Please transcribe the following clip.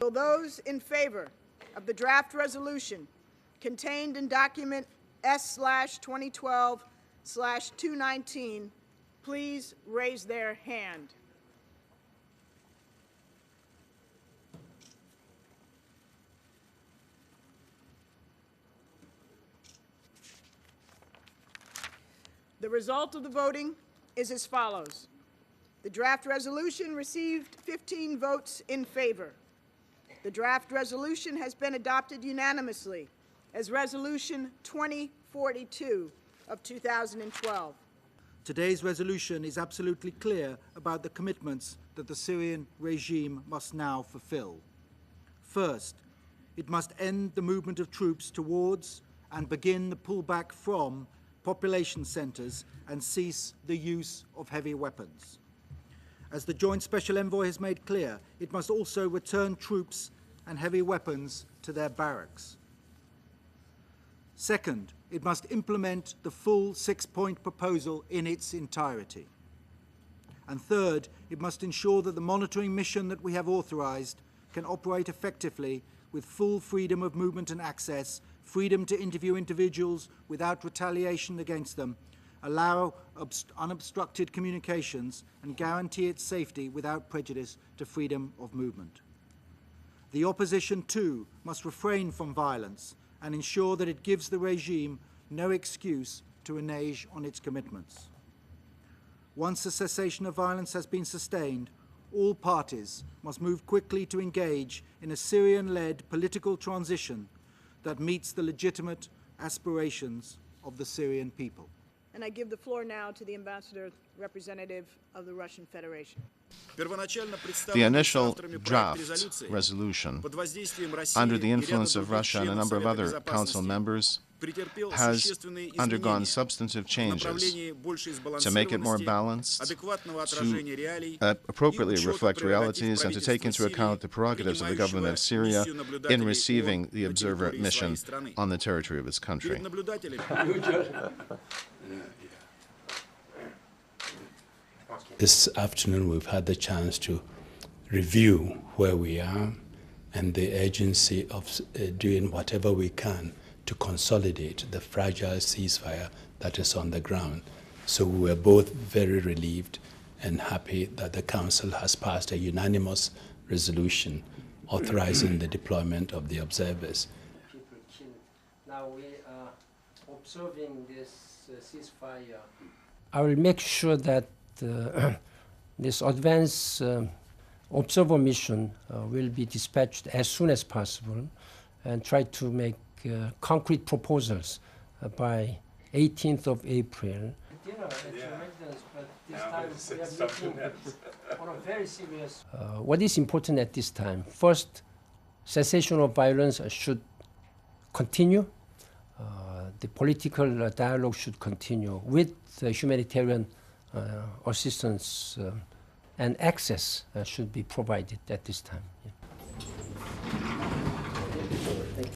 Will those in favor of the draft resolution contained in document S/2012/219 please raise their hand? The result of the voting is as follows. The draft resolution received 15 votes in favor. The draft resolution has been adopted unanimously as Resolution 2042 of 2012. Today's resolution is absolutely clear about the commitments that the Syrian regime must now fulfill. First, it must end the movement of troops towards and begin the pullback from population centers and cease the use of heavy weapons. As the Joint Special Envoy has made clear, it must also return troops and heavy weapons to their barracks. Second, it must implement the full six-point proposal in its entirety. And third, it must ensure that the monitoring mission that we have authorized can operate effectively with full freedom of movement and access, freedom to interview individuals without retaliation against them, allow unobstructed communications, and guarantee its safety without prejudice to freedom of movement. The opposition, too, must refrain from violence and ensure that it gives the regime no excuse to renege on its commitments. Once the cessation of violence has been sustained, all parties must move quickly to engage in a Syrian-led political transition that meets the legitimate aspirations of the Syrian people. And I give the floor now to the ambassador representative of the Russian Federation. The initial draft resolution, under the influence of Russia and a number of other Council members, has undergone substantive changes to make it more balanced, to appropriately reflect realities, and to take into account the prerogatives of the government of Syria in receiving the observer mission on the territory of its country. This afternoon we've had the chance to review where we are and the urgency of doing whatever we can to consolidate the fragile ceasefire that is on the ground. So we were both very relieved and happy that the Council has passed a unanimous resolution authorizing the deployment of the observers. Now we are observing this ceasefire. I will make sure that this advanced observer mission will be dispatched as soon as possible and try to make concrete proposals by 18th of April. Dinner at your residence, but this time we are meeting on a very serious. What is important at this time? First, cessation of violence should continue. The political dialogue should continue with humanitarian assistance and access should be provided at this time. Yeah.